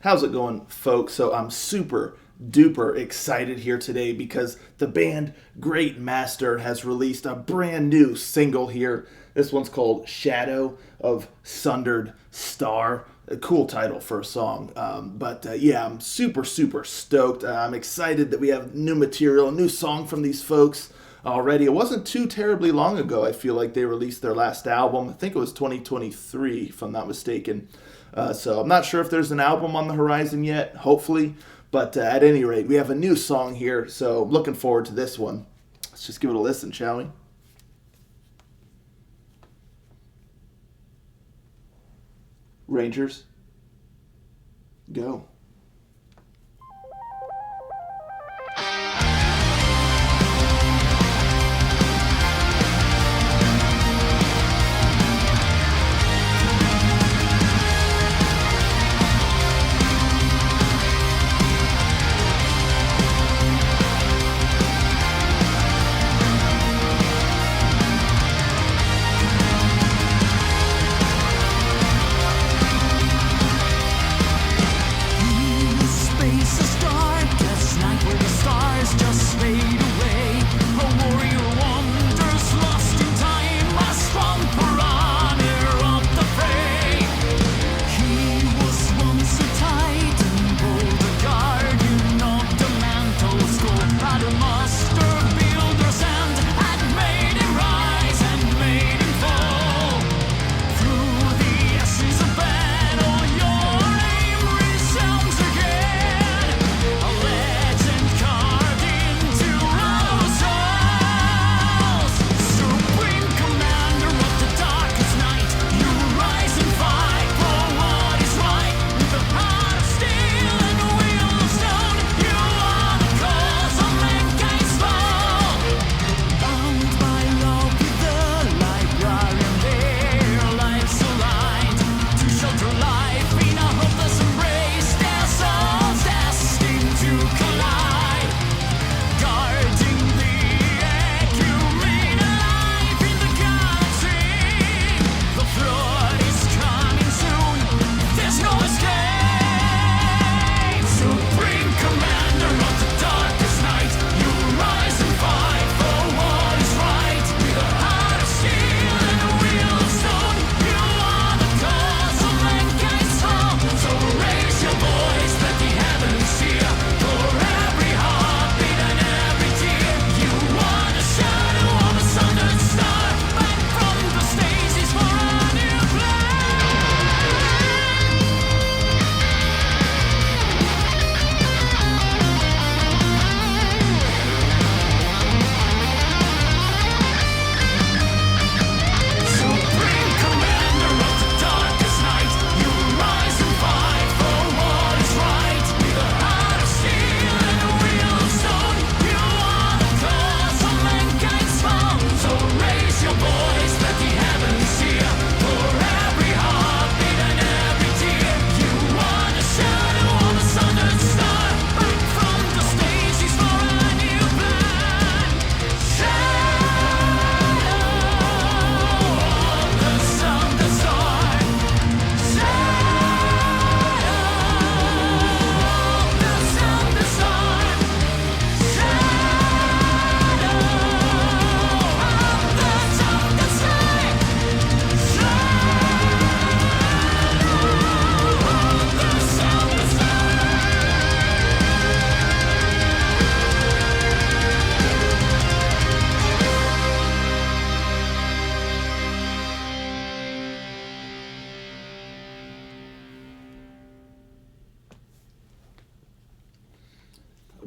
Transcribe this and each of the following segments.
How's it going, folks? So I'm super duper excited here today because the band Great Master has released a brand new single here. This one's called Shadow of Sundered Star. A cool title for a song. But I'm super stoked. I'm excited that we have new material, a new song from these folks already. It wasn't too terribly long ago. I feel like they released their last album. I think it was 2023, if I'm not mistaken. So I'm not sure if there's an album on the horizon yet, hopefully. But at any rate, we have a new song here, so looking forward to this one. Let's just give it a listen, shall we? Rangers, go.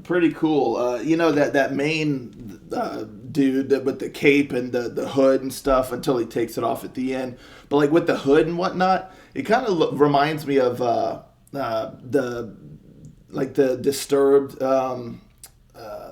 Pretty cool. That main dude with the cape and the hood and stuff until he takes it off at the end. But like with the hood and whatnot, it kind of reminds me of the Disturbed the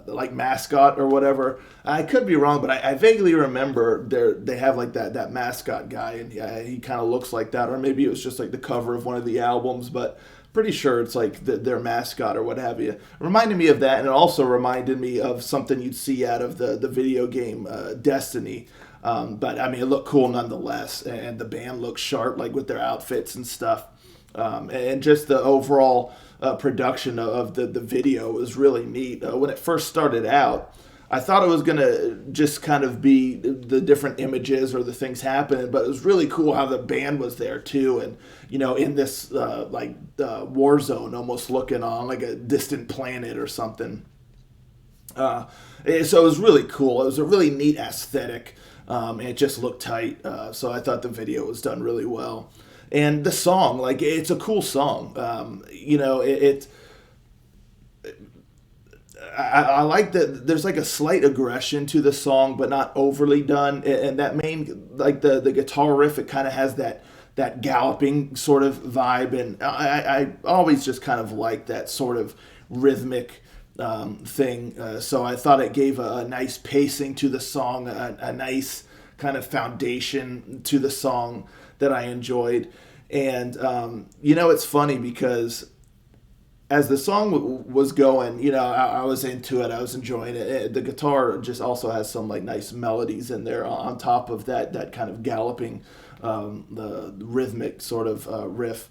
like mascot or whatever. I could be wrong, but I vaguely remember they have like that mascot guy, and yeah, he kind of looks like that, or maybe it was just like the cover of one of the albums, but pretty sure it's like their mascot or what have you. It reminded me of that, and it also reminded me of something you'd see out of the video game Destiny. But I mean, it looked cool nonetheless, and the band looked sharp, like with their outfits and stuff. and just the overall production of the video was really neat. When it first started out, I thought it was gonna just kind of be the different images or the things happening, but it was really cool how the band was there too, and in this war zone, almost looking on like a distant planet or something. So it was really cool. It was a really neat aesthetic, and it just looked tight. So I thought the video was done really well, and the song, like it's a cool song. I like that there's like a slight aggression to the song, but not overly done. And that main, like the guitar riff, it kind of has that galloping sort of vibe. And I always just kind of like that sort of rhythmic thing. So I thought it gave a nice pacing to the song, a nice kind of foundation to the song that I enjoyed. And, it's funny because as the song was going, I was into it. I was enjoying it. The guitar just also has some like nice melodies in there on top of that kind of galloping, the rhythmic sort of riff.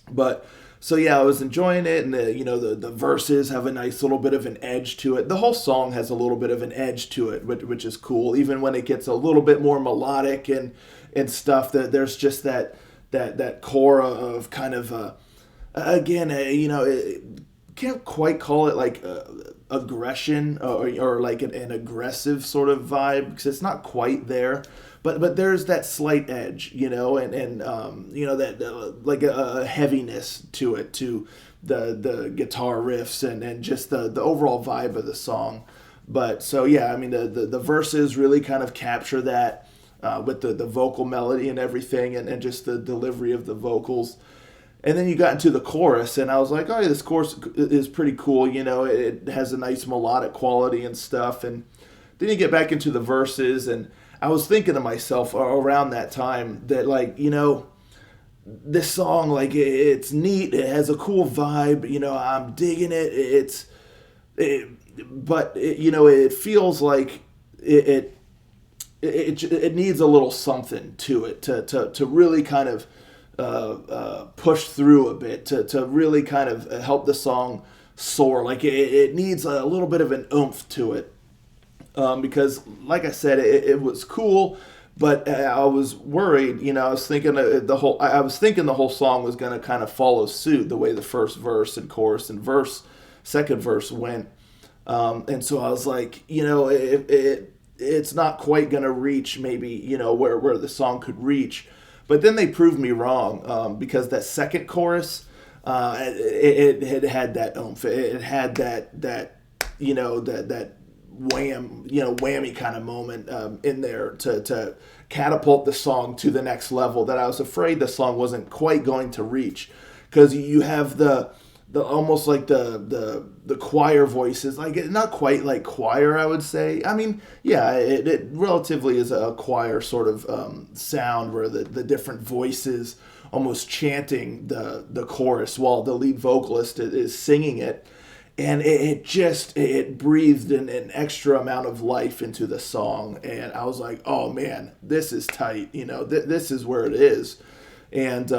But so yeah, I was enjoying it, and the verses have a nice little bit of an edge to it. The whole song has a little bit of an edge to it, which is cool. Even when it gets a little bit more melodic and stuff, that there's just that core of kind of again, can't quite call it like aggression or like an aggressive sort of vibe because it's not quite there. But there's that slight edge, and that like a heaviness to it, to the guitar riffs and just the overall vibe of the song. But so yeah, I mean the verses really kind of capture that with the vocal melody and everything, and just the delivery of the vocals. And then you got into the chorus, and I was like, oh, yeah, this chorus is pretty cool. It has a nice melodic quality and stuff. And then you get back into the verses, and I was thinking to myself around that time that, like, this song, like, it's neat. It has a cool vibe. I'm digging it. But it feels like it needs a little something to it to really kind of push through a bit, to really kind of help the song soar. Like it needs a little bit of an oomph to it, because like I said, it was cool, but I was worried. I was thinking the whole song was going to kind of follow suit the way the first verse and chorus and second verse went, and so I was like, it's not quite going to reach maybe where the song could reach. But then they proved me wrong, because that second chorus, it had that oomph. It had that whammy kind of moment in there to catapult the song to the next level that I was afraid the song wasn't quite going to reach, because you have the almost like the choir voices, like not quite like choir, I would say. I mean, yeah, it relatively is a choir sort of sound, where the different voices almost chanting the chorus while the lead vocalist is singing it, and it breathed an extra amount of life into the song, and I was like, oh man, this is tight. This is where it is, and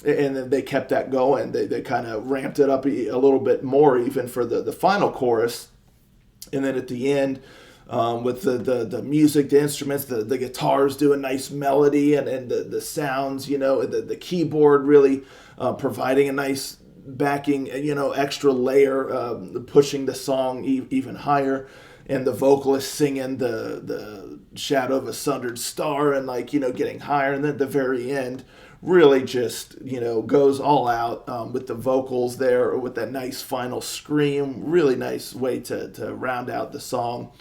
then they kept that going. They kind of ramped it up a little bit more even for the final chorus. And then at the end, with the music, the instruments, the guitars do a nice melody, and the sounds, the keyboard really providing a nice backing, extra layer, pushing the song even higher. And the vocalist singing the shadow of a sundered star, and getting higher. And then at the very end, really just goes all out with the vocals there, with that nice final scream. Really nice way to round out the song.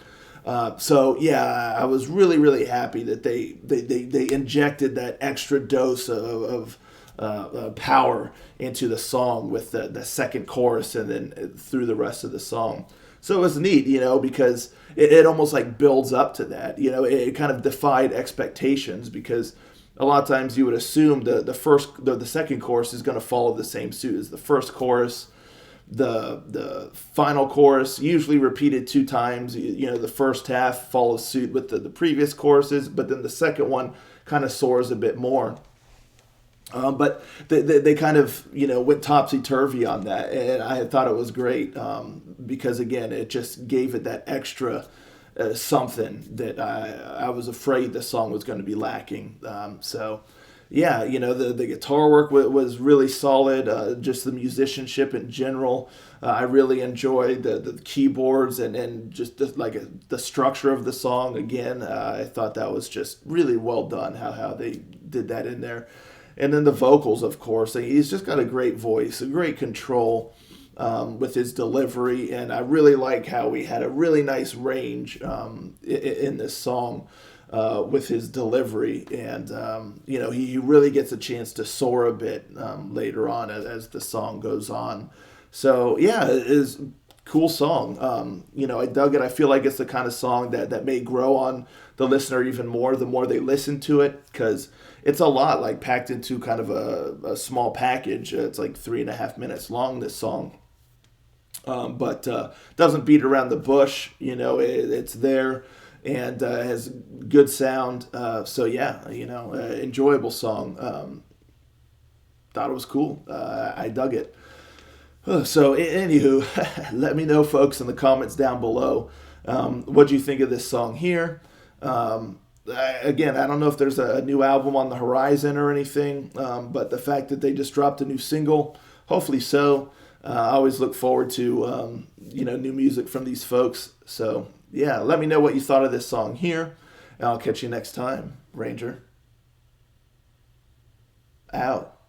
So yeah, I was really, really happy that they injected that extra dose of power into the song with the second chorus, and then through the rest of the song. So it was neat, because it almost like builds up to that. It kind of defied expectations, because a lot of times you would assume the second chorus is going to follow the same suit as the first chorus. The final chorus, usually repeated 2 times. The first half follows suit with the previous choruses, but then the second one kind of soars a bit more. But they kind of, went topsy-turvy on that, and I thought it was great, because again, it just gave it that extra something that I was afraid the song was going to be lacking. So yeah, the guitar work was really solid. Just the musicianship in general, I really enjoyed the keyboards, and just the structure of the song. Again, I thought that was just really well done, how they did that in there. And then the vocals, of course. He's just got a great voice, a great control, with his delivery. And I really like how he had a really nice range, in this song, with his delivery. And, he really gets a chance to soar a bit, later on, as the song goes on. So, yeah, it is a cool song. I dug it. I feel like it's the kind of song that may grow on the listener even more the more they listen to it, because it's a lot, like, packed into kind of a small package. It's like 3.5 minutes long, this song. But doesn't beat around the bush. It's there, and has good sound. So yeah, enjoyable song. Thought it was cool. I dug it. So anywho, let me know, folks, in the comments down below, what do you think of this song here. Again, I don't know if there's a new album on the horizon or anything, but the fact that they just dropped a new single, hopefully so. I always look forward to new music from these folks. So yeah, let me know what you thought of this song here, and I'll catch you next time. Ranger out.